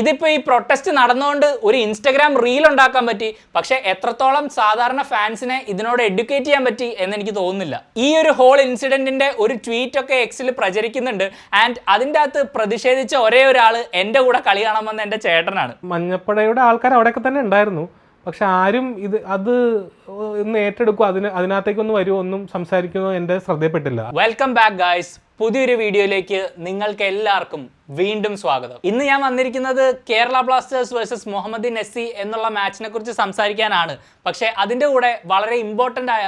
ഇതിപ്പോൾ ഈ പ്രൊട്ടസ്റ്റ് നടന്നുകൊണ്ട് ഒരു ഇൻസ്റ്റഗ്രാം റീൽ ഉണ്ടാക്കാൻ പറ്റി, പക്ഷെ എത്രത്തോളം സാധാരണ ഫാൻസിനെ ഇതിനോട് എഡ്യൂക്കേറ്റ് ചെയ്യാൻ പറ്റി എന്ന് എനിക്ക് തോന്നുന്നില്ല. ഈ ഒരു ഹോൾ ഇൻസിഡന്റിന്റെ ഒരു ട്വീറ്റ് ഒക്കെ എക്സിൽ പ്രചരിക്കുന്നുണ്ട്. ആൻഡ് അതിൻ്റെ അകത്ത് പ്രതിഷേധിച്ച ഒരേ ഒരാൾ എൻ്റെ കൂടെ കളി കാണാൻ വന്ന എൻ്റെ ചേട്ടനാണ്. മഞ്ഞപ്പടയുടെ ആൾക്കാർ അവിടെയൊക്കെ തന്നെ ഉണ്ടായിരുന്നു, പക്ഷെ ആരും അത് ഒന്ന് ഏറ്റെടുക്കും, അതിനകത്തേക്കൊന്നും വരുമോ ഒന്നും സംസാരിക്കുന്നോ എൻ്റെ ശ്രദ്ധയിൽപ്പെട്ടില്ല. വെൽക്കം ബാക്ക് ഗായ്സ്, പുതിയൊരു വീഡിയോയിലേക്ക് നിങ്ങൾക്ക് എല്ലാവർക്കും വീണ്ടും സ്വാഗതം. ഇന്ന് ഞാൻ വന്നിരിക്കുന്നത് Kerala Blasters versus Mohammedan S എന്നുള്ള മാച്ചിനെ കുറിച്ച് സംസാരിക്കാനാണ്. പക്ഷേ അതിൻ്റെ കൂടെ വളരെ ഇമ്പോർട്ടൻ്റ് ആയ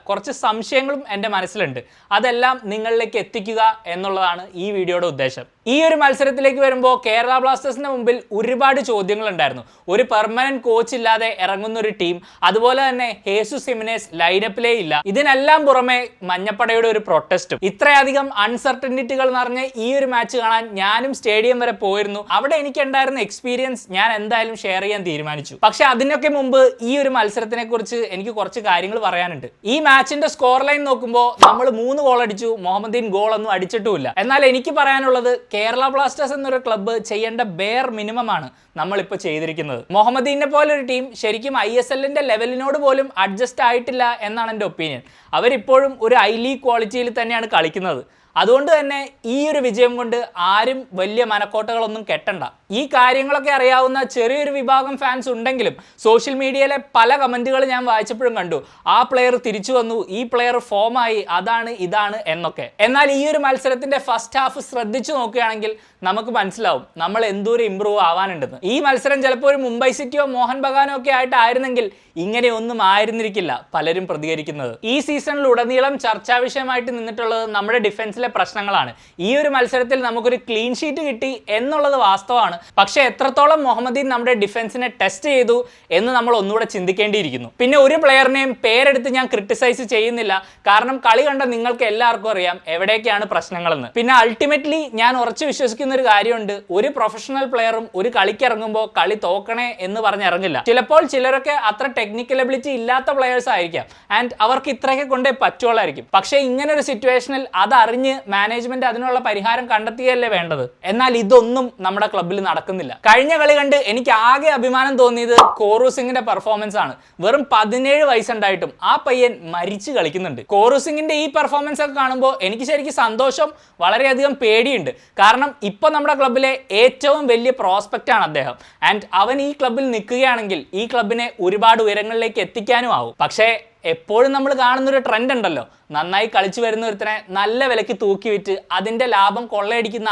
കുറച്ച് സംശയങ്ങളും എൻ്റെ മനസ്സിലുണ്ട്. അതെല്ലാം നിങ്ങളിലേക്ക് എത്തിക്കുക എന്നുള്ളതാണ് ഈ വീഡിയോയുടെ ഉദ്ദേശം. ഈ ഒരു മത്സരത്തിലേക്ക് വരുമ്പോൾ കേരള ബ്ലാസ്റ്റേഴ്സിന്റെ മുമ്പിൽ ഒരുപാട് ചോദ്യങ്ങളുണ്ടായിരുന്നു. ഒരു പെർമനന്റ് കോച്ച് ഇല്ലാതെ ഇറങ്ങുന്ന ഒരു ടീം, അതുപോലെ തന്നെ ഹേസൂസ് ഹിമെനേസ് ലൈനപ്പിലേ ഇല്ല. ഇതിനെല്ലാം പുറമെ മഞ്ഞപ്പടയുടെ ഒരു പ്രൊട്ടസ്റ്റും. ഇത്രയധികം അൺസർട്ടനിറ്റികൾ നിറഞ്ഞ ഈ ഒരു മാച്ച് കാണാൻ ഞാനും സ്റ്റേഡിയം വരെ പോയിരുന്നു. അവിടെ എനിക്ക് ഉണ്ടായിരുന്ന എക്സ്പീരിയൻസ് ഞാൻ എന്തായാലും ഷെയർ ചെയ്യാൻ തീരുമാനിച്ചു. പക്ഷെ അതിനൊക്കെ മുമ്പ് ഈ ഒരു മത്സരത്തിനെ കുറിച്ച് എനിക്ക് കുറച്ച് കാര്യങ്ങൾ പറയാനുണ്ട്. ഈ മാച്ചിന്റെ സ്കോർ ലൈൻ നോക്കുമ്പോൾ നമ്മൾ 3 ഗോൾ അടിച്ചു, മുഹമ്മദീൻ ഗോളൊന്നും അടിച്ചിട്ടുമില്ല. എന്നാൽ എനിക്ക് പറയാനുള്ളത് കേരള ബ്ലാസ്റ്റേഴ്സ് എന്നൊരു ക്ലബ്ബ് ചെയ്യേണ്ട ബെയർ മിനിമം ആണ് നമ്മളിപ്പോൾ ചെയ്തിരിക്കുന്നത്. മുഹമ്മദീനെ പോലെ ഒരു ടീം ശരിക്കും ISLന്റെ ലെവലിനോട് പോലും അഡ്ജസ്റ്റ് ആയിട്ടില്ല എന്നാണ് എൻ്റെ ഒപ്പീനിയൻ. അവരിപ്പോഴും ഒരു ഐ ലീഗ് ക്വാളിറ്റിയിൽ തന്നെയാണ് കളിക്കുന്നത്. അതുകൊണ്ട് തന്നെ ഈ ഒരു വിജയം കൊണ്ട് ആരും വലിയ മനക്കോട്ടകളൊന്നും കെട്ടണ്ട. ഈ കാര്യങ്ങളൊക്കെ അറിയാവുന്ന ചെറിയൊരു വിഭാഗം ഫാൻസ് ഉണ്ടെങ്കിലും സോഷ്യൽ മീഡിയയിലെ പല കമൻറ്റുകൾ ഞാൻ വായിച്ചപ്പോഴും കണ്ടു, ആ പ്ലെയർ തിരിച്ചു വന്നു, ഈ പ്ലെയർ ഫോമായി, അതാണ് ഇതാണ് എന്നൊക്കെ. എന്നാൽ ഈ ഒരു മത്സരത്തിന്റെ ഫസ്റ്റ് ഹാഫ് ശ്രദ്ധിച്ചു നോക്കുകയാണെങ്കിൽ നമുക്ക് മനസ്സിലാവും നമ്മൾ എന്തോരം ഇമ്പ്രൂവ് ആവാനുണ്ടെന്ന്. ഈ മത്സരം ചിലപ്പോൾ ഒരു മുംബൈ സിറ്റിയോ മോഹൻ ബഗാനോ ഒക്കെ ആയിട്ടായിരുന്നെങ്കിൽ ഇങ്ങനെയൊന്നും ആയിരുന്നിരിക്കില്ല പലരും പ്രതികരിക്കുന്നത്. ഈ സീസണിൽ ഉടനീളം ചർച്ചാ വിഷയമായിട്ട് നിന്നിട്ടുള്ളത് നമ്മുടെ ഡിഫൻസിലെ പ്രശ്നങ്ങളാണ്. ഈ ഒരു മത്സരത്തിൽ നമുക്കൊരു ക്ലീൻ ഷീറ്റ് കിട്ടി എന്നുള്ളത് വാസ്തവമാണ്. പക്ഷെ എത്രത്തോളം മുഹമ്മദീൻ നമ്മുടെ ഡിഫൻസിനെ ടെസ്റ്റ് ചെയ്തു എന്ന് നമ്മൾ ഒന്നുകൂടെ ചിന്തിക്കേണ്ടിയിരിക്കുന്നു. പിന്നെ ഒരു പ്ലെയറിനെയും പേരെടുത്ത് ഞാൻ ക്രിട്ടിസൈസ് ചെയ്യുന്നില്ല, കാരണം കളി കണ്ട നിങ്ങൾക്ക് എല്ലാവർക്കും അറിയാം എവിടേക്കാണ് പ്രശ്നങ്ങളെന്ന്. പിന്നെ അൾട്ടിമേറ്റ്ലി ഞാൻ ഉറച്ചു വിശ്വസിക്കുന്ന ഒരു കാര്യമുണ്ട്, ഒരു പ്രൊഫഷണൽ പ്ലെയറും ഒരു കളിക്ക് ഇറങ്ങുമ്പോൾ കളി തോക്കണേ എന്ന് പറഞ്ഞ് ഇറങ്ങില്ല. ചിലപ്പോൾ ചിലരൊക്കെ അത്ര ടെക്നിക്കൽ എബിലിറ്റി ഇല്ലാത്ത പ്ലെയേഴ്സ് ആയിരിക്കാം, ആൻഡ് അവർക്ക് ഇത്രയൊക്കെ കൊണ്ടേ പറ്റുള്ളായിരിക്കും. പക്ഷേ ഇങ്ങനെ ഒരു സിറ്റുവേഷനിൽ അതറിഞ്ഞ് മാനേജ്മെന്റ് അതിനുള്ള പരിഹാരം കണ്ടെത്തുകയല്ലേ വേണ്ടത്. എന്നാൽ ഇതൊന്നും നമ്മുടെ ക്ലബ്ബിൽ നടക്കുന്നില്ല. കഴിഞ്ഞ കളി കണ്ട് എനിക്ക് ആകെ അഭിമാനം തോന്നിയത് കോറു സിംഗിന്റെ പെർഫോമൻസ് ആണ്. വെറും 17 വയസ്സുണ്ടായിട്ടും ആ പയ്യൻ മരിച്ചു കളിക്കുന്നുണ്ട്. കോറു സിംഗിന്റെ ഈ പെർഫോമൻസ് ഒക്കെ കാണുമ്പോൾ എനിക്ക് ശരിക്കും സന്തോഷം, വളരെയധികം പേടിയുണ്ട്. കാരണം ഇപ്പൊ നമ്മുടെ ക്ലബ്ബിലെ ഏറ്റവും വലിയ പ്രോസ്പെക്റ്റ് ആണ് അദ്ദേഹം. ആൻഡ് അവൻ ഈ ക്ലബ്ബിൽ നിൽക്കുകയാണെങ്കിൽ ഈ ക്ലബിനെ ഒരുപാട് ഉയരങ്ങളിലേക്ക് എത്തിക്കാനും ആവും. പക്ഷേ എപ്പോഴും നമ്മൾ കാണുന്നൊരു ട്രെൻഡ് ഉണ്ടല്ലോ, നന്നായി കളിച്ചു വരുന്ന ഒരുത്തനെ നല്ല വിലയ്ക്ക് തൂക്കി വിറ്റ് അതിൻ്റെ ലാഭം കൊള്ളയടിക്കുന്ന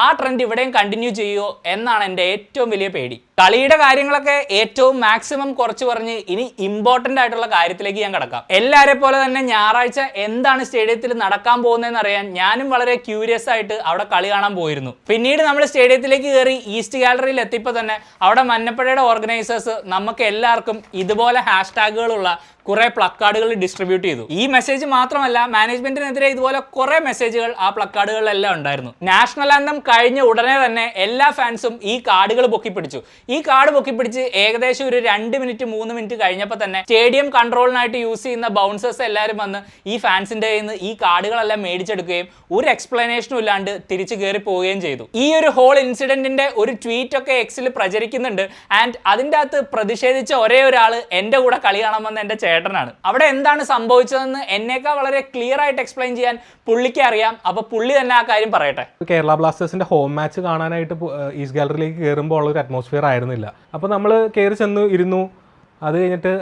ആ ട്രെൻഡ് ഇവിടെയും കണ്ടിന്യൂ ചെയ്യുമോ എന്നാണ് എൻ്റെ ഏറ്റവും വലിയ പേടി. കളിയുടെ കാര്യങ്ങളൊക്കെ ഏറ്റവും മാക്സിമം കുറച്ച് പറഞ്ഞ് ഇനി ഇമ്പോർട്ടൻ്റ് ആയിട്ടുള്ള കാര്യത്തിലേക്ക് ഞാൻ കിടക്കാം. എല്ലാവരെ പോലെ തന്നെ ഞായറാഴ്ച എന്താണ് സ്റ്റേഡിയത്തിൽ നടക്കാൻ പോകുന്നതെന്ന് അറിയാൻ ഞാനും വളരെ ക്യൂരിയസ് ആയിട്ട് അവിടെ കളി കാണാൻ പോയിരുന്നു. പിന്നീട് നമ്മൾ സ്റ്റേഡിയത്തിലേക്ക് കയറി ഈസ്റ്റ് ഗാലറിയിൽ എത്തിയപ്പോൾ തന്നെ അവിടെ മഞ്ഞപ്പടയുടെ ഓർഗനൈസേഴ്സ് നമുക്ക് എല്ലാവർക്കും ഇതുപോലെ ഹാഷ്ടാഗുകളുള്ള കുറെ പ്ലക്കാർഡുകൾ ഡിസ്ട്രിബ്യൂട്ട് ചെയ്തു. ഈ മെസ്സേജ് മാത്രമല്ല, മാനേജ്മെന്റിനെതിരെ ഇതുപോലെ കുറെ മെസ്സേജുകൾ ആ പ്ലക്കാർഡുകളിലെല്ലാം ഉണ്ടായിരുന്നു. നാഷണൽ ആന്തം കഴിഞ്ഞ ഉടനെ തന്നെ എല്ലാ ഫാൻസും ഈ കാർഡുകൾ പൊക്കിപ്പിടിച്ചു. ഈ കാർഡ് പൊക്കിപ്പിടിച്ച് ഏകദേശം ഒരു 2 മിനിറ്റ് 3 മിനിറ്റ് കഴിഞ്ഞപ്പോൾ തന്നെ സ്റ്റേഡിയം കൺട്രോളിനായിട്ട് യൂസ് ചെയ്യുന്ന ബൗൺസേഴ്സ് എല്ലാവരും വന്ന് ഈ ഫാൻസിന്റെ കയ്യിൽ നിന്ന് ഈ കാർഡുകളെല്ലാം മേടിച്ചെടുക്കുകയും ഒരു എക്സ്പ്ലനേഷനും ഇല്ലാണ്ട് തിരിച്ചു കയറി പോവുകയും ചെയ്തു. ഈ ഒരു ഹോൾ ഇൻസിഡന്റിന്റെ ഒരു ട്വീറ്റ് ഒക്കെ എക്സിൽ പ്രചരിക്കുന്നുണ്ട്. ആൻഡ് അതിൻ്റെ അകത്ത് പ്രതിഷേധിച്ച ഒരേ ഒരാൾ എൻ്റെ കൂടെ കളി കാണാൻ വന്ന എൻ്റെ ചേട്ടനാണ്. അവിടെ എന്താണ് സംഭവിച്ചതെന്ന് എന്നേക്കാൾ വളരെ ക്ലിയർ ആയിട്ട് എക്സ്പ്ലെയിൻ ചെയ്യാൻ പുള്ളിക്ക് അറിയാം. അപ്പൊ പുള്ളി തന്നെ ആ കാര്യം പറയട്ടെ. കേരള ബ്ലാസ്റ്റേഴ്സിന്റെ ഹോം മാച്ച് കാണാനായിട്ട് ഈസ്റ്റ് ഗാലറിയിലേക്ക് കയറുമ്പോൾ ഉള്ള ഒരു അറ്റ്മോസ്ഫിയർ ആയിരുന്നില്ല. അപ്പോൾ നമ്മൾ കയറി ചെന്ന് ഇരുന്നു. അത് കഴിഞ്ഞിട്ട്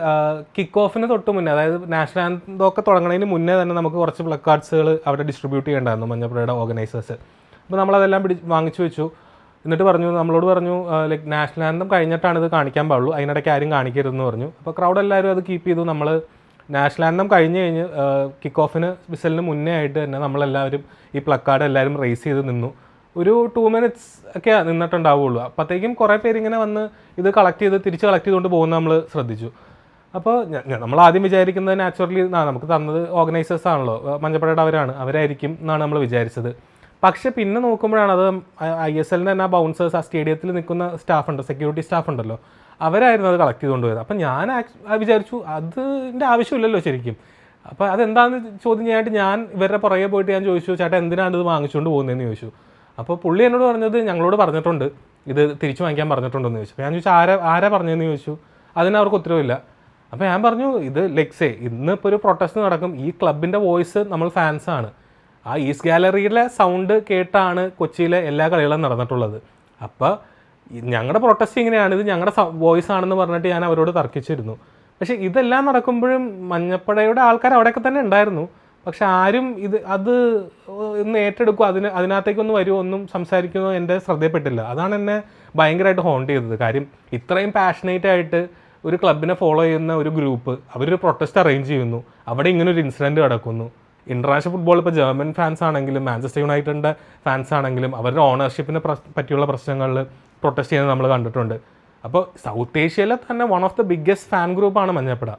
കിക്ക് ഓഫിന് തൊട്ട് മുന്നേ, അതായത് നാഷണൽ ആന്തമൊക്കെ തുടങ്ങുന്നതിന് മുന്നേ തന്നെ നമുക്ക് കുറച്ച് പ്ലക്കാർഡ്സുകൾ അവിടെ ഡിസ്ട്രിബ്യൂട്ട് ചെയ്യേണ്ടായിരുന്നു മഞ്ഞപ്പടയുടെ ഓർഗനൈസേഴ്സ്. അപ്പോൾ നമ്മളതെല്ലാം വാങ്ങിച്ചു വെച്ചു. എന്നിട്ട് നമ്മളോട് പറഞ്ഞു ലൈക്ക് നാഷണൽ ആന്തം കഴിഞ്ഞിട്ടാണ് ഇത് കാണിക്കാൻ പാടുള്ളൂ, അതിനിടയ്ക്ക് ആരും കാണിക്കരുതെന്ന് പറഞ്ഞു. അപ്പോൾ ക്രൗഡ് എല്ലാവരും അത് കീപ്പ് ചെയ്തു. നമ്മൾ നാഷണൽ ആന്തം കഴിഞ്ഞ് കിക്ക് ഓഫിന് വിസലിന് മുന്നേ ആയിട്ട് തന്നെ നമ്മളെല്ലാവരും ഈ പ്ലക്കാർഡ് എല്ലാവരും റേസ് ചെയ്ത് നിന്നു. ഒരു 2 മിനിറ്റ്സ് ഒക്കെ നിന്നിട്ടുണ്ടാവുള്ളൂ. അപ്പോഴത്തേക്കും കുറേ പേരിങ്ങനെ വന്ന് ഇത് തിരിച്ച് കളക്ട് ചെയ്തുകൊണ്ട് പോകുന്നത് നമ്മൾ ശ്രദ്ധിച്ചു. അപ്പോൾ നമ്മൾ ആദ്യം വിചാരിക്കുന്നത് നാച്ചുറലി നമുക്ക് തന്നത് ഓർഗനൈസേഴ്സ് ആണല്ലോ, മഞ്ഞപ്പടയുടെ അവരായിരിക്കും എന്നാണ് നമ്മൾ വിചാരിച്ചത്. പക്ഷെ പിന്നെ നോക്കുമ്പോഴാണ് അത് ISLന്റെ തന്നെ ബൗൺസേഴ്സ്, ആ സ്റ്റേഡിയത്തിൽ നിൽക്കുന്ന സ്റ്റാഫുണ്ട്, സെക്യൂരിറ്റി സ്റ്റാഫ് ഉണ്ടല്ലോ, അവരായിരുന്നു അത് കളക്ട് ചെയ്തുകൊണ്ട് പോയത്. അപ്പം ഞാൻ വിചാരിച്ചു അതിൻ്റെ ആവശ്യമില്ലല്ലോ ശരിക്കും. അപ്പോൾ അതെന്താണെന്ന് ചോദ്യം ചെയ്യാനായിട്ട് ഞാൻ ഇവരുടെ പുറകെ പോയിട്ട് ഞാൻ ചോദിച്ചു, ചേട്ടാ എന്തിനാണ് ഇത് വാങ്ങിച്ചുകൊണ്ട് പോകുന്നതെന്ന് ചോദിച്ചു. അപ്പോൾ പുള്ളി എന്നോട് പറഞ്ഞത് ഞങ്ങളോട് പറഞ്ഞിട്ടുണ്ട്, ഇത് തിരിച്ചു വാങ്ങിക്കാൻ പറഞ്ഞിട്ടുണ്ടെന്ന് ചോദിച്ചു. അപ്പോൾ ഞാൻ ചോദിച്ചു ആരാ പറഞ്ഞതെന്ന് ചോദിച്ചു. അതിന് അവർക്ക് ഉത്തരവില്ല. അപ്പോൾ ഞാൻ പറഞ്ഞു, ഇത് ലെക്സേ ഇന്നിപ്പോൾ ഒരു പ്രൊട്ടസ്റ്റ് നടക്കും, ഈ ക്ലബിൻ്റെ വോയിസ് നമ്മൾ ഫാൻസാണ്, ആ ഈസ്റ്റ് ഗാലറിയിലെ സൗണ്ട് കേട്ടാണ് കൊച്ചിയിലെ എല്ലാ കളികളും നടന്നിട്ടുള്ളത്. അപ്പോൾ ഞങ്ങളുടെ പ്രൊട്ടസ്റ്റ് ഇങ്ങനെയാണ്, ഇത് ഞങ്ങളുടെ വോയിസ് ആണെന്ന് പറഞ്ഞിട്ട് ഞാൻ അവരോട് തർക്കിച്ചിരുന്നു. പക്ഷെ ഇതെല്ലാം നടക്കുമ്പോഴും മഞ്ഞപ്പടയുടെ ആൾക്കാർ അവിടെയൊക്കെ തന്നെ ഉണ്ടായിരുന്നു. പക്ഷെ ആരും അത് ഒന്ന് ഏറ്റെടുക്കുമോ, അതിനകത്തേക്കൊന്ന് വരുമോ, ഒന്നും സംസാരിക്കുന്നോ എൻ്റെ ശ്രദ്ധയിൽപ്പെട്ടില്ല. അതാണ് എന്നെ ഭയങ്കരമായിട്ട് ഹോണ്ട് ചെയ്തത്. കാര്യം ഇത്രയും പാഷനേറ്റ് ആയിട്ട് ഒരു ക്ലബിനെ ഫോളോ ചെയ്യുന്ന ഒരു ഗ്രൂപ്പ് അവരൊരു പ്രൊട്ടസ്റ്റ് അറേഞ്ച് ചെയ്യുന്നു, അവിടെ ഇങ്ങനെ ഒരു ഇൻസിഡൻറ്റ് നടക്കുന്നു. ഇൻ്റർനാഷണൽ ഫുട്ബോൾ ഇപ്പോൾ ജർമ്മൻ ഫാൻസ് ആണെങ്കിലും മാഞ്ചസ്റ്റർ യുണൈറ്റഡിൻ്റെ ഫാൻസ് ആണെങ്കിലും അവരുടെ ഓണർഷിപ്പിനെ പറ്റിയുള്ള പ്രശ്നങ്ങളിൽ പ്രൊട്ടസ്റ്റ് ചെയ്യുന്നത് നമ്മൾ കണ്ടിട്ടുണ്ട്. അപ്പോൾ സൗത്ത് ഏഷ്യയിലെ തന്നെ one of the biggest fan ഗ്രൂപ്പാണ് മഞ്ഞപ്പട.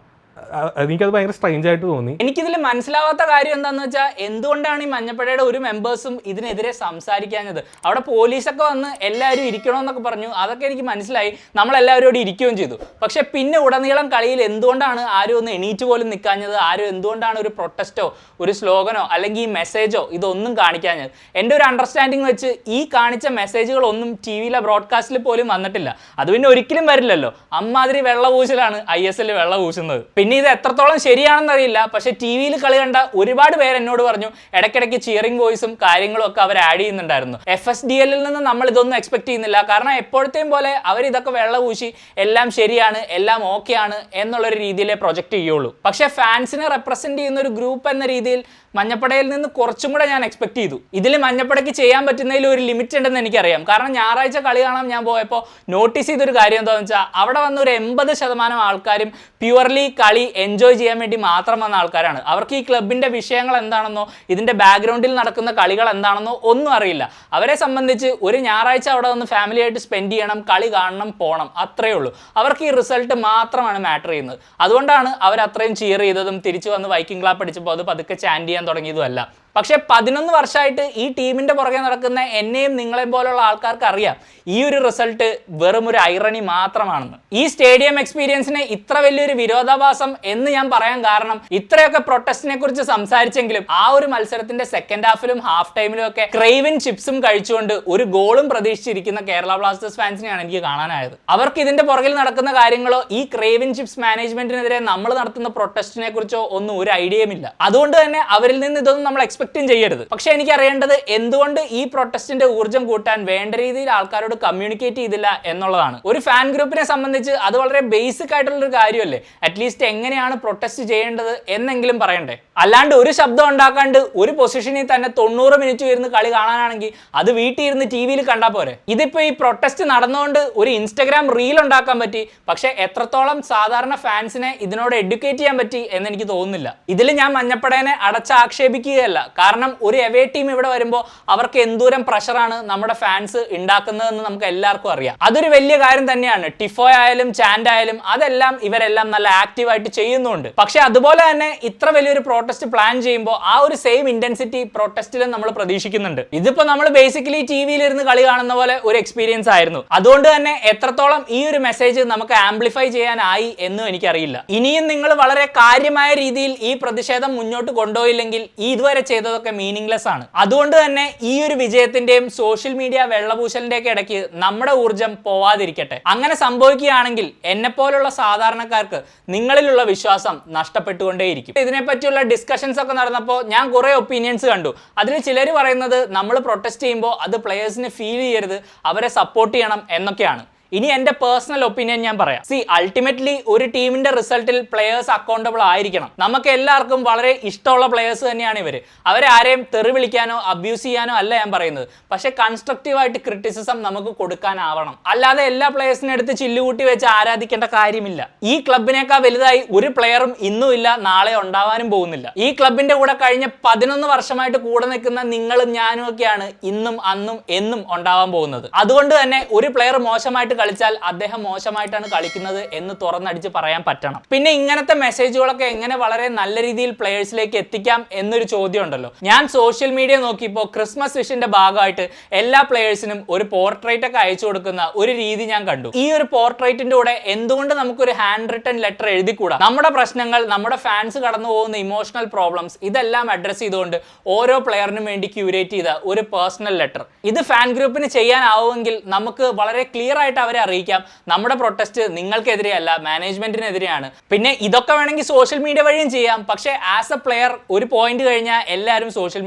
എനിക്കത് ഭയങ്കര സ്ട്രെയിഞ്ച് ആയിട്ട് തോന്നി. എനിക്കിതിൽ മനസ്സിലാവാത്ത കാര്യം എന്താണെന്ന് വെച്ചാൽ, എന്തുകൊണ്ടാണ് ഈ മഞ്ഞപ്പടയുടെ ഒരു മെമ്പേഴ്സും ഇതിനെതിരെ സംസാരിക്കാഞ്ഞത്? അവിടെ പോലീസൊക്കെ വന്ന് എല്ലാവരും ഇരിക്കണമെന്നൊക്കെ പറഞ്ഞു, അതൊക്കെ എനിക്ക് മനസ്സിലായി, നമ്മളെല്ലാവരും ഇവിടെ ഇരിക്കുകയും ചെയ്തു. പക്ഷെ പിന്നെ ഉടനീളം കളിയിൽ എന്തുകൊണ്ടാണ് ആരും ഒന്ന് എണീറ്റ് പോലും നിൽക്കാഞ്ഞത്? ആരും എന്തുകൊണ്ടാണ് ഒരു പ്രൊട്ടസ്റ്റോ ഒരു സ്ലോഗനോ അല്ലെങ്കിൽ ഈ മെസ്സേജോ ഇതൊന്നും കാണിക്കാഞ്ഞത്? എൻ്റെ ഒരു അണ്ടർസ്റ്റാൻഡിങ് വെച്ച് ഈ കാണിച്ച മെസ്സേജുകളൊന്നും ടി വിയിലെ ബ്രോഡ്കാസ്റ്റിൽ പോലും വന്നിട്ടില്ല. അത് പിന്നെ ഒരിക്കലും വരില്ലല്ലോ. അമ്മാതിരി വെള്ളപൂശലാണ് ISL വെള്ളപൂശുന്നത്. പിന്നെ ഇത് എത്രത്തോളം ശരിയാണെന്ന് അറിയില്ല. പക്ഷെ ടി വിയിൽ കളി കണ്ട ഒരുപാട് പേര് എന്നോട് പറഞ്ഞു, ഇടയ്ക്കിടയ്ക്ക് ചിയറിംഗ് വോയിസും കാര്യങ്ങളും ഒക്കെ അവർ ആഡ് ചെയ്യുന്നുണ്ടായിരുന്നു. FSDL നിന്ന് നമ്മൾ ഇതൊന്നും എക്സ്പെക്ട് ചെയ്യുന്നില്ല. കാരണം എപ്പോഴത്തെയും പോലെ അവർ ഇതൊക്കെ വെള്ളപൂശി എല്ലാം ശരിയാണ്, എല്ലാം ഓക്കെ ആണ് എന്നുള്ളൊരു രീതിയിലേ പ്രൊജക്റ്റ് ചെയ്യുള്ളൂ. പക്ഷെ ഫാൻസിനെ റെപ്രസെന്റ് ചെയ്യുന്ന ഒരു ഗ്രൂപ്പ് എന്ന രീതിയിൽ മഞ്ഞപ്പടയിൽ നിന്ന് കുറച്ചും കൂടെ ഞാൻ എക്സ്പെക്ട് ചെയ്തു. ഇതിൽ മഞ്ഞപ്പടയ്ക്ക് ചെയ്യാൻ പറ്റുന്നതിൽ ഒരു ലിമിറ്റ് ഉണ്ടെന്ന് എനിക്കറിയാം. കാരണം ഞായറാഴ്ച കളി കാണാൻ ഞാൻ പോയപ്പോൾ നോട്ടീസ് ചെയ്തൊരു കാര്യം എന്താണെന്ന് വെച്ചാൽ, അവിടെ വന്ന ഒരു 80% ആൾക്കാരും പ്യുവർലി കളി എൻജോയ് ചെയ്യാൻ വേണ്ടി മാത്രം വന്ന ആൾക്കാരാണ്. അവർക്ക് ഈ ക്ലബിൻ്റെ വിഷയങ്ങൾ എന്താണെന്നോ ഇതിൻ്റെ ബാക്ക്ഗ്രൗണ്ടിൽ നടക്കുന്ന കളികൾ എന്താണെന്നോ ഒന്നും അറിയില്ല. അവരെ സംബന്ധിച്ച് ഒരു ഞായറാഴ്ച അവിടെ വന്ന് ഫാമിലിയായിട്ട് സ്പെൻഡ് ചെയ്യണം, കളി കാണണം, പോകണം, അത്രയേ ഉള്ളൂ. അവർക്ക് ഈ റിസൾട്ട് മാത്രമാണ് മാറ്റർ ചെയ്യുന്നത്. അതുകൊണ്ടാണ് അവർ അത്രയും ചിയർ ചെയ്തതും തിരിച്ചു വന്ന് വൈക്കിംഗ് ക്ലാപ്പ് അടിച്ചപ്പോൾ അത് പതുക്കെ ചാൻഡ് ചെയ്യാൻ തുടങ്ങിയതുമല്ല. പക്ഷെ 11 വർഷമായിട്ട് ഈ ടീമിന്റെ പുറകെ നടക്കുന്ന എന്നെയും നിങ്ങളെയും പോലുള്ള ആൾക്കാർക്ക് അറിയാം ഈ ഒരു റിസൾട്ട് വെറും ഒരു ഐറണി മാത്രമാണെന്ന്. ഈ സ്റ്റേഡിയം എക്സ്പീരിയൻസിനെ ഇത്ര വലിയൊരു വിരോധാഭാസം എന്ന് ഞാൻ പറയാൻ കാരണം, ഇത്രയൊക്കെ പ്രൊട്ടസ്റ്റിനെ കുറിച്ച് സംസാരിച്ചെങ്കിലും ആ ഒരു മത്സരത്തിന്റെ സെക്കൻഡ് ഹാഫിലും ഹാഫ് ടൈമിലും ഒക്കെ ക്രേവിൻ ചിപ്സും കഴിച്ചുകൊണ്ട് ഒരു ഗോളും പ്രതീക്ഷിച്ചിരിക്കുന്ന കേരള ബ്ലാസ്റ്റേഴ്സ് ഫാൻസിനെയാണ് എനിക്ക് കാണാനായത്. അവർക്ക് ഇതിന്റെ പുറകിൽ നടക്കുന്ന കാര്യങ്ങളോ ഈ ക്രേവിൻ ചിപ്സ് മാനേജ്മെന്റിനെതിരെ നമ്മൾ നടത്തുന്ന പ്രൊട്ടസ്റ്റിനെ കുറിച്ചോ ഒന്നും ഒരു ഐഡിയയും ഇല്ല. അതുകൊണ്ട് തന്നെ അവരിൽ നിന്ന് ഇതൊന്നും നമ്മൾ എക്സ്പെക്ട് ചെയ്യരുത്. പക്ഷെ എനിക്ക് അറിയേണ്ടത് എന്തുകൊണ്ട് ഈ പ്രൊട്ടസ്റ്റിന്റെ ഊർജ്ജം കൂട്ടാൻ വേണ്ട രീതിയിൽ ആൾക്കാരോട് കമ്മ്യൂണിക്കേറ്റ് ചെയ്തില്ല എന്നുള്ളതാണ്. ഒരു ഫാൻ ഗ്രൂപ്പിനെ സംബന്ധിച്ച് അത് വളരെ ബേസിക് ആയിട്ടുള്ള ഒരു കാര്യമല്ലേ. അറ്റ്ലീസ്റ്റ് എങ്ങനെയാണ് പ്രൊട്ടസ്റ്റ് ചെയ്യേണ്ടത് എന്നെങ്കിലും പറയണ്ടേ. അല്ലാണ്ട് ഒരു ശബ്ദം ഉണ്ടാക്കാണ്ട് ഒരു പൊസിഷനിൽ തന്നെ 90 മിനിറ്റ് ഇരുന്ന് കളി കാണാനാണെങ്കിൽ അത് വീട്ടിൽ ഇരുന്ന് TV-യിൽ കണ്ടാൽ പോരെ. ഇതിപ്പോ ഈ പ്രൊട്ടസ്റ്റ് നടന്നുകൊണ്ട് ഒരു ഇൻസ്റ്റഗ്രാം റീൽ ഉണ്ടാക്കാൻ പറ്റി, പക്ഷെ എത്രത്തോളം സാധാരണ ഫാൻസിനെ ഇതിനോട് എഡ്യൂക്കേറ്റ് ചെയ്യാൻ പറ്റി എന്ന് എനിക്ക് തോന്നുന്നില്ല. ഇതിൽ ഞാൻ മഞ്ഞപ്പടേനെ അടച്ചാക്ഷേപിക്കുകയല്ല. കാരണം ഒരു എവേ ടീം ഇവിടെ വരുമ്പോൾ അവർക്ക് എന്തോരം പ്രഷറാണ് നമ്മുടെ ഫാൻസ് ഉണ്ടാക്കുന്നതെന്ന് നമുക്ക് എല്ലാവർക്കും അറിയാം. അതൊരു വലിയ കാര്യം തന്നെയാണ്. ടിഫോ ആയാലും ചാൻഡ് ആയാലും അതെല്ലാം ഇവരെല്ലാം നല്ല ആക്റ്റീവായിട്ട് ചെയ്യുന്നുണ്ട്. പക്ഷെ അതുപോലെ തന്നെ ഇത്ര വലിയൊരു പ്രൊട്ടസ്റ്റ് പ്ലാൻ ചെയ്യുമ്പോൾ ആ ഒരു സെയിം ഇന്റൻസിറ്റി പ്രൊട്ടസ്റ്റിലും നമ്മൾ പ്രതീക്ഷിക്കുന്നുണ്ട്. ഇതിപ്പോ നമ്മൾ ബേസിക്കലി TV-യിൽ ഇരുന്ന് കളി കാണുന്ന പോലെ ഒരു എക്സ്പീരിയൻസ് ആയിരുന്നു. അതുകൊണ്ട് തന്നെ എത്രത്തോളം ഈ ഒരു മെസ്സേജ് നമുക്ക് ആംപ്ലിഫൈ ചെയ്യാനായി എന്നും എനിക്കറിയില്ല. ഇനിയും നിങ്ങൾ വളരെ കാര്യമായ രീതിയിൽ ഈ പ്രതിഷേധം മുന്നോട്ട് കൊണ്ടുപോയില്ലെങ്കിൽ ഇതുവരെ ചെയ്തതൊക്കെ മീനിങ്ലെസ് ആണ്. അതുകൊണ്ട് തന്നെ ഈ ഒരു വിജയത്തിന്റെയും സോഷ്യൽ മീഡിയ വെള്ളപൂശലിന്റെയൊക്കെ ഇടയ്ക്ക് നമ്മുടെ ഊർജ്ജം പോവാതിരിക്കട്ടെ. അങ്ങനെ സംഭവിക്കുകയാണെങ്കിൽ എന്നെ പോലുള്ള സാധാരണക്കാർക്ക് നിങ്ങളിലുള്ള വിശ്വാസം നഷ്ടപ്പെട്ടുകൊണ്ടേയിരിക്കും. ഇതിനെപ്പറ്റിയുള്ള ഡിസ്കഷൻസ് ഒക്കെ നടന്നപ്പോൾ ഞാൻ കുറെ ഒപ്പീനിയൻസ് കണ്ടു. അതിൽ ചിലർ പറയുന്നത് നമ്മൾ പ്രൊട്ടസ്റ്റ് ചെയ്യുമ്പോൾ അത് പ്ലെയേഴ്സിന് ഫീൽ ചെയ്യരുത്, അവരെ സപ്പോർട്ട് ചെയ്യണം എന്നൊക്കെയാണ്. ഇനി എൻ്റെ പേഴ്സണൽ ഒപ്പീനിയൻ ഞാൻ പറയാം. അൾട്ടിമേറ്റ്ലി ഒരു ടീമിന്റെ റിസൾട്ടിൽ പ്ലെയേഴ്സ് അക്കൗണ്ടബിൾ ആയിരിക്കണം. നമുക്ക് എല്ലാവർക്കും വളരെ ഇഷ്ടമുള്ള പ്ലെയേഴ്സ് തന്നെയാണ് ഇവർ. അവരെ ആരെയും തെറി വിളിക്കാനോ അബ്യൂസ് ചെയ്യാനോ അല്ല ഞാൻ പറയുന്നത്. പക്ഷെ കൺസ്ട്രക്റ്റീവായിട്ട് ക്രിറ്റിസിസം നമുക്ക് കൊടുക്കാനാവണം. അല്ലാതെ എല്ലാ പ്ലെയേഴ്സിനെ എടുത്ത് ചില്ലുകൂട്ടി വെച്ച് ആരാധിക്കേണ്ട കാര്യമില്ല. ഈ ക്ലബിനേക്കാൾ വലുതായി ഒരു പ്ലെയറും ഇന്നും ഇല്ല, നാളെ ഉണ്ടാവാനും പോകുന്നില്ല. ഈ ക്ലബിന്റെ കൂടെ കഴിഞ്ഞ 11 വർഷമായിട്ട് കൂടെ നിൽക്കുന്ന നിങ്ങളും ഞാനും ഒക്കെയാണ് ഇന്നും അന്നും എന്നും ഉണ്ടാവാൻ പോകുന്നത്. അതുകൊണ്ട് തന്നെ ഒരു പ്ലെയർ മോശമായിട്ട് കളിച്ചാൽ അദ്ദേഹം മോശമായിട്ടാണ് കളിക്കുന്നത് എന്ന് തുറന്നടിച്ച് പറയാൻ പറ്റണം. പിന്നെ ഇങ്ങനത്തെ മെസ്സേജുകളൊക്കെ എങ്ങനെ വളരെ നല്ല രീതിയിൽ പ്ലേയേഴ്സിലേക്ക് എത്തിക്കാം എന്നൊരു ചോദ്യം ഉണ്ടല്ലോ. ഞാൻ സോഷ്യൽ മീഡിയ നോക്കിയപ്പോൾ ക്രിസ്മസ് വിഷിന്റെ ഭാഗമായിട്ട് എല്ലാ പ്ലേയേഴ്സിനും ഒരു പോർട്രേറ്റ് ഒക്കെ അയച്ചു കൊടുക്കുന്ന ഒരു രീതി ഞാൻ കണ്ടു. ഈ ഒരു പോർട്രേറ്റിന്റെ കൂടെ എന്തുകൊണ്ട് നമുക്കൊരു ഹാൻഡ് റിട്ടൺ ലെറ്റർ എഴുതിക്കൂടാ? നമ്മുടെ പ്രശ്നങ്ങൾ, നമ്മുടെ ഫാൻസ് കടന്നു പോകുന്ന ഇമോഷണൽ പ്രോബ്ലംസ് ഇതെല്ലാം അഡ്രസ് ചെയ്തുകൊണ്ട് ഓരോ പ്ലെയറിനും വേണ്ടി ക്യൂരേറ്റ് ചെയ്ത ഒരു പേഴ്സണൽ ലെറ്റർ ഇത് ഫാൻ ഗ്രൂപ്പിന് ചെയ്യാനാവുമെങ്കിൽ നമുക്ക് വളരെ ക്ലിയർ ആയിട്ട് അവരെ അറിയിക്കാം നമ്മുടെ പ്രൊട്ടസ്റ്റ് നിങ്ങൾക്കെതിരെയല്ല, മാനേജ്മെന്റിനെതിരെയാണ്. പിന്നെ ഇതൊക്കെ വേണമെങ്കിൽ സോഷ്യൽ മീഡിയ വഴിയും ചെയ്യാം. പക്ഷേ ആസ് എ പ്ലെയർ ഒരു പോയിന്റ് കഴിഞ്ഞാൽ എല്ലാവരും സോഷ്യൽ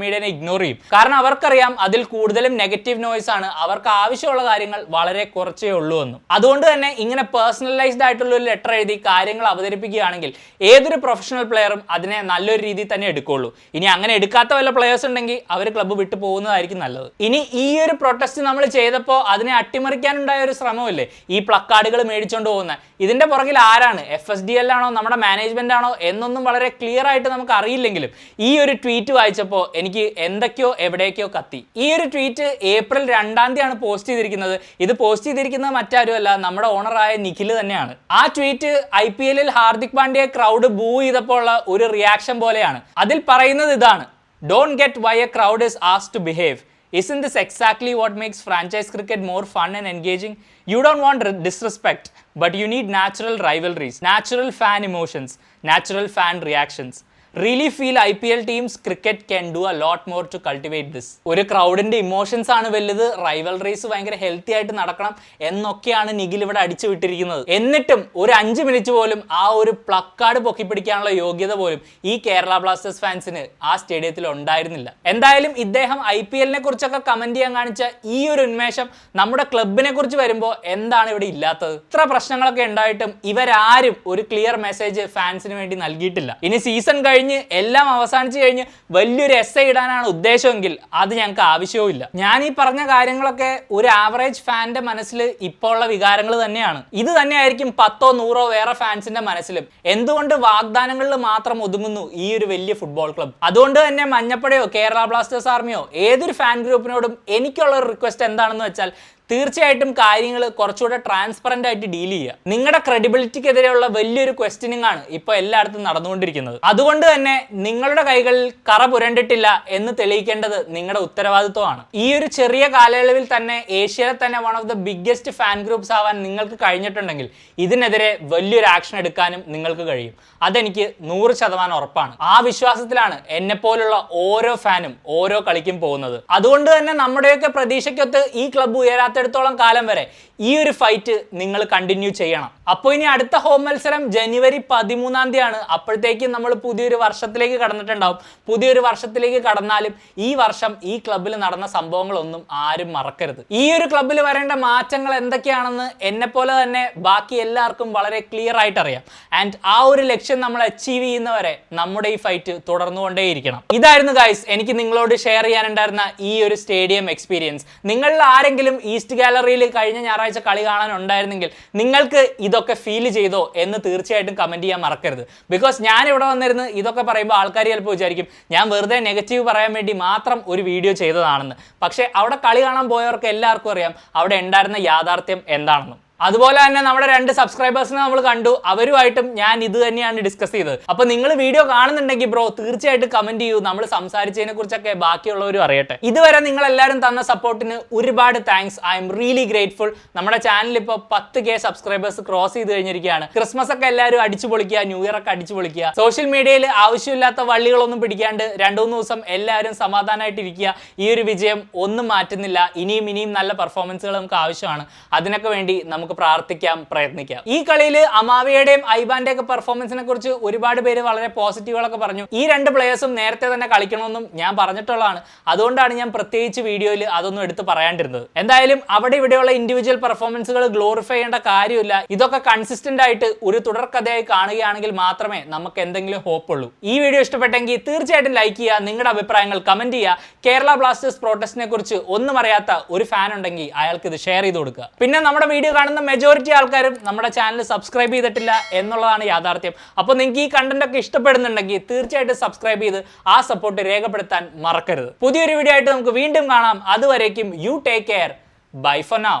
മീഡിയനെ ഇഗ്നോർ ചെയ്യും. കാരണം അവർക്കറിയാം അതിൽ കൂടുതലും നെഗറ്റീവ് നോയ്സ് ആണ്, അവർക്ക് ആവശ്യമുള്ള കാര്യങ്ങൾ വളരെ കുറച്ചേ ഉള്ളൂ എന്നും. അതുകൊണ്ട് തന്നെ ഇങ്ങനെ പേഴ്സണലൈസ്ഡ് ആയിട്ടുള്ള ഒരു ലെറ്റർ എഴുതി കാര്യങ്ങൾ അവതരിപ്പിക്കുകയാണെങ്കിൽ ഏതൊരു പ്രൊഫഷണൽ പ്ലെയറും അതിനെ നല്ലൊരു രീതിയിൽ തന്നെ എടുക്കുള്ളൂ. ഇനി അങ്ങനെ എടുക്കാത്ത വല്ല പ്ലെയേഴ്സ് ഉണ്ടെങ്കിൽ അവർ ക്ലബ്ബ് വിട്ടു പോകുന്നതായിരിക്കും നല്ലത്. ഇനി ഈ ഒരു പ്രൊട്ടസ്റ്റ് നമ്മൾ ചെയ്തപ്പോൾ അതിനെ അട്ടിമറിക്കാനുണ്ടായ ഒരു ശ്രമമില്ലേ, ഈ പ്ലക്കാർഡുകൾ മേടിച്ചുകൊണ്ട് പോകുന്ന, ഇതിന്റെ പുറകിൽ ആരാണ്? FSDL ആണോ നമ്മുടെ മാനേജ്മെന്റ് ആണോ എന്നൊന്നും വളരെ ക്ലിയർ ആയിട്ട് നമുക്ക് അറിയില്ലെങ്കിലും ഈ ഒരു ട്വീറ്റ് വായിച്ചപ്പോൾ എനിക്ക് എന്തൊക്കെയോ എവിടേക്കോ കത്തി. ഈ ഒരു ട്വീറ്റ് ഏപ്രിൽ 2-ാം തീയതിയാണ് പോസ്റ്റ് ചെയ്തിരിക്കുന്നത്. ഇത് പോസ്റ്റ് ചെയ്തിരിക്കുന്നത് മറ്റാരുമല്ല, നമ്മുടെ ഓണറായ നിഖിൽ തന്നെയാണ്. ആ ട്വീറ്റ് IPL-ൽ ഹാർദിക് പാണ്ഡ്യയെ ക്രൗഡ് ബൂ ചെയ്തപ്പോൾ ഉള്ള ഒരു റിയാക്ഷൻ പോലെയാണ്. അതിൽ പറയുന്നത് ഇതാണ്: Don't get why a crowd is asked to behave. Isn't this exactly what makes franchise cricket more fun and engaging? You don't want disrespect, but you need natural rivalries, natural fan emotions, natural fan reactions. Really feel IPL teams cricket can do a lot more to cultivate this. ഒരു ക്രൗഡിന്റെ emotions ആണ് വലുത്, റൈവൽറീസ് ഭയങ്കര healthy ആയിട്ട് നടക്കണം എന്നൊക്കെയാണ് നിഖിൽ ഇവിടെ അടിച്ചു വിട്ടിരിക്കുന്നത്. എന്നിട്ടും ഒരു 5 മിനിറ്റ് പോലും ആ ഒരു പ്ലക്കാർഡ് പൊക്കിപ്പിടിക്കാനുള്ള യോഗ്യത പോലും ഈ കേരള ബ്ലാസ്റ്റേഴ്സ് ഫാൻസിന് ആ സ്റ്റേഡിയത്തിൽ ഉണ്ടായിരുന്നില്ല. എന്തായാലും ഇദ്ദേഹം IPL-നെ കുറിച്ചൊക്കെ കമന്റ് ചെയ്യാൻ കാണിച്ച ഈ ഒരു ഉന്മേഷം നമ്മുടെ ക്ലബിനെ കുറിച്ച് വരുമ്പോൾ എന്താണ് ഇവിടെ ഇല്ലാത്തത്? ഇത്ര പ്രശ്നങ്ങളൊക്കെ ഉണ്ടായിട്ടും ഇവരാരും ഒരു ക്ലിയർ മെസ്സേജ് ഫാൻസിന് വേണ്ടി നൽകിയിട്ടില്ല. ഇനി സീസൺ എല്ലാം അവസാനിച്ചു കഴിഞ്ഞ് വലിയൊരു എസ്സേ ഇടാനാണ് ഉദ്ദേശമെങ്കിൽ അത് ഞങ്ങൾക്ക് ആവശ്യവും ഇല്ല. ഞാൻ ഈ പറഞ്ഞ കാര്യങ്ങളൊക്കെ ഒരു ആവറേജ് ഫാന്റെ മനസ്സിൽ ഇപ്പോൾ ഉള്ള വികാരങ്ങൾ തന്നെയാണ്. ഇത് തന്നെയായിരിക്കും 10-ഓ 100-ഓ വേറെ ഫാൻസിന്റെ മനസ്സിലും. എന്തുകൊണ്ട് വാഗ്ദാനങ്ങളിൽ മാത്രം ഒതുങ്ങുന്നു ഈ ഒരു വലിയ ഫുട്ബോൾ ക്ലബ്? അതുകൊണ്ട് തന്നെ മഞ്ഞപ്പടയോ കേരള ബ്ലാസ്റ്റേഴ്സ് ആർമിയോ ഏതൊരു ഫാൻ ഗ്രൂപ്പിനോടും എനിക്കുള്ള ഒരു റിക്വസ്റ്റ് എന്താണെന്ന് വെച്ചാൽ തീർച്ചയായിട്ടും കാര്യങ്ങൾ കുറച്ചുകൂടെ ട്രാൻസ്പെറന്റ് ആയിട്ട് ഡീൽ ചെയ്യുക. നിങ്ങളുടെ ക്രെഡിബിലിറ്റിക്കെതിരെയുള്ള വലിയൊരു ക്വസ്റ്റ്യനിങ് ആണ് ഇപ്പോൾ എല്ലായിടത്തും നടന്നുകൊണ്ടിരിക്കുന്നത്. അതുകൊണ്ട് തന്നെ നിങ്ങളുടെ കൈകളിൽ കറ പുരണ്ടിട്ടില്ല എന്ന് തെളിയിക്കേണ്ടത് നിങ്ങളുടെ ഉത്തരവാദിത്വമാണ്. ഈ ഒരു ചെറിയ കാലയളവിൽ തന്നെ ഏഷ്യയിലെ തന്നെ one of the biggest fan groups ആവാൻ നിങ്ങൾക്ക് കഴിഞ്ഞിട്ടുണ്ടെങ്കിൽ ഇതിനെതിരെ വലിയൊരു ആക്ഷൻ എടുക്കാനും നിങ്ങൾക്ക് കഴിയും. അതെനിക്ക് 100% ഉറപ്പാണ്. ആ വിശ്വാസത്തിലാണ് എന്നെപ്പോലുള്ള ഓരോ ഫാനും ഓരോ കളിക്കും പോകുന്നത്. അതുകൊണ്ട് തന്നെ നമ്മുടെയൊക്കെ പ്രതീക്ഷയ്ക്കൊത്ത് ഈ ക്ലബ്ബ് ഉയരാത്തിടത്തോളം കാലം വരെ ഈ ഒരു ഫൈറ്റ് നിങ്ങൾ കണ്ടിന്യൂ ചെയ്യണം. അപ്പോൾ ഇനി അടുത്ത ഹോം മത്സരം ജനുവരി 13-ാം തീയതിയാണ്. അപ്പോഴത്തേക്കും നമ്മൾ പുതിയൊരു വർഷത്തിലേക്ക് കടന്നിട്ടുണ്ടാവും. പുതിയൊരു വർഷത്തിലേക്ക് കടന്നാലും ഈ വർഷം ഈ ക്ലബ്ബിൽ നടന്ന സംഭവങ്ങളൊന്നും ആരും മറക്കരുത്. ഈ ഒരു ക്ലബ്ബിൽ വരേണ്ട മാറ്റങ്ങൾ എന്തൊക്കെയാണെന്ന് എന്നെപ്പോലെ തന്നെ ബാക്കി എല്ലാവർക്കും വളരെ ക്ലിയർ ആയിട്ട് അറിയാം. ആൻഡ് ആ ഒരു ലക്ഷ്യം നമ്മൾ അച്ചീവ് ചെയ്യുന്നവരെ നമ്മുടെ ഈ ഫൈറ്റ് തുടർന്നുകൊണ്ടേയിരിക്കണം. ഇതായിരുന്നു ഗൈസ് എനിക്ക് നിങ്ങളോട് ഷെയർ ചെയ്യാനുണ്ടായിരുന്ന ഈ ഒരു സ്റ്റേഡിയം എക്സ്പീരിയൻസ്. നിങ്ങളിൽ ആരെങ്കിലും ഈസ്റ്റ് ഗാലറിയിൽ കഴിഞ്ഞ ഞായറാഴ്ച കളി കാണാനുണ്ടായിരുന്നെങ്കിൽ നിങ്ങൾക്ക് ഇതൊക്കെ ഫീൽ ചെയ്തോ എന്ന് തീർച്ചയായിട്ടും കമന്റ് ചെയ്യാൻ മറക്കരുത്. ബിക്കോസ് ഞാൻ ഇവിടെ വന്നിരുന്ന് ഇതൊക്കെ പറയുമ്പോൾ ആൾക്കാർ ചിലപ്പോൾ വിചാരിക്കും ഞാൻ വെറുതെ നെഗറ്റീവ് പറയാൻ വേണ്ടി മാത്രം ഒരു വീഡിയോ ചെയ്തതാണെന്ന്. പക്ഷേ അവിടെ കളി കാണാൻ പോയവർക്ക് എല്ലാവർക്കും അറിയാം അവിടെ ഉണ്ടായിരുന്ന യാഥാർത്ഥ്യം എന്താണെന്നും. അതുപോലെ തന്നെ നമ്മുടെ 2 സബ്സ്ക്രൈബേഴ്സിനെ നമ്മൾ കണ്ടു, അവരുമായിട്ടും ഞാൻ ഇത് തന്നെയാണ് ഡിസ്കസ് ചെയ്തത്. അപ്പോൾ നിങ്ങൾ വീഡിയോ കാണുന്നുണ്ടെങ്കിൽ ബ്രോ തീർച്ചയായിട്ടും കമന്റ് ചെയ്യൂ, നമ്മൾ സംസാരിച്ചതിനെ കുറിച്ചൊക്കെ ബാക്കിയുള്ളവരും അറിയട്ടെ. ഇതുവരെ നിങ്ങൾ എല്ലാവരും തന്ന സപ്പോർട്ടിന് ഒരുപാട് thanks. I am really grateful. നമ്മുടെ ചാനൽ ഇപ്പോൾ 10K സബ്സ്ക്രൈബേഴ്സ് ക്രോസ് ചെയ്ത് കഴിഞ്ഞിരിക്കുകയാണ്. ക്രിസ്മസ് ഒക്കെ എല്ലാവരും അടിച്ചു പൊളിക്കുക, ന്യൂ ഇയർ ഒക്കെ അടിച്ചു പൊളിക്കുക. സോഷ്യൽ മീഡിയയിൽ ആവശ്യമില്ലാത്ത വള്ളികളൊന്നും പിടിക്കാണ്ട് 2-3 ദിവസം എല്ലാവരും സമാധാനമായിട്ടിരിക്കുക. ഈ ഒരു വിജയം ഒന്നും മാറ്റുന്നില്ല. ഇനിയും നല്ല പെർഫോമൻസുകൾ നമുക്ക് ആവശ്യമാണ്. അതിനൊക്കെ വേണ്ടി നമുക്ക് പ്രാർത്ഥിക്കാം, പ്രയത്നിക്കാം. ഈ കളിയിൽ അമാവിയുടെയും ഐബാന്റെയും ഒക്കെ പെർഫോമൻസിനെ കുറിച്ച് ഒരുപാട് പേര് വളരെ പോസിറ്റീവുകളൊക്കെ പറഞ്ഞു. ഈ 2 പ്ലേയേഴ്സും നേരത്തെ തന്നെ കളിക്കണമെന്നും ഞാൻ പറഞ്ഞിട്ടുള്ളതാണ്. അതുകൊണ്ടാണ് ഞാൻ പ്രത്യേകിച്ച് വീഡിയോയിൽ അതൊന്നും എടുത്ത് പറയാണ്ടിരുന്നത്. എന്തായാലും അവിടെ ഇവിടെയുള്ള ഇൻഡിവിജ്വൽ പെർഫോമൻസുകൾ ഗ്ലോറിഫൈ ചെയ്യേണ്ട കാര്യമില്ല. ഇതൊക്കെ കൺസിസ്റ്റന്റ് ആയിട്ട് ഒരു തുടർക്കഥയായി കാണുകയാണെങ്കിൽ മാത്രമേ നമുക്ക് എന്തെങ്കിലും ഹോപ്പ് ഉള്ളൂ. ഈ വീഡിയോ ഇഷ്ടപ്പെട്ടെങ്കിൽ തീർച്ചയായിട്ടും ലൈക്ക് ചെയ്യുക, നിങ്ങളുടെ അഭിപ്രായങ്ങൾ കമന്റ് ചെയ്യുക. കേരള ബ്ലാസ്റ്റേഴ്സ് പ്രൊട്ടസ്റ്റിനെ കുറിച്ച് ഒന്നും അറിയാത്ത ഒരു ഫാൻ ഉണ്ടെങ്കിൽ അയാൾക്ക് ഇത് ഷെയർ ചെയ്ത് കൊടുക്കുക. പിന്നെ നമ്മുടെ വീഡിയോ കാണുന്ന മെജോറിറ്റി ആൾക്കാരും നമ്മുടെ ചാനൽ സബ്സ്ക്രൈബ് ചെയ്തിട്ടില്ല എന്നുള്ളതാണ് യാഥാർത്ഥ്യം. അപ്പോൾ നിങ്ങൾക്ക് ഈ കണ്ടന്റ് ഒക്കെ ഇഷ്ടപ്പെടുന്നുണ്ടെങ്കിൽ തീർച്ചയായിട്ടും സബ്സ്ക്രൈബ് ചെയ്ത് ആ സപ്പോർട്ട് രേഖപ്പെടുത്താൻ മറക്കരുത്. പുതിയൊരു വീഡിയോ ആയിട്ട് നമുക്ക് വീണ്ടും കാണാം. അതുവരേക്കും you take care. Bye for now.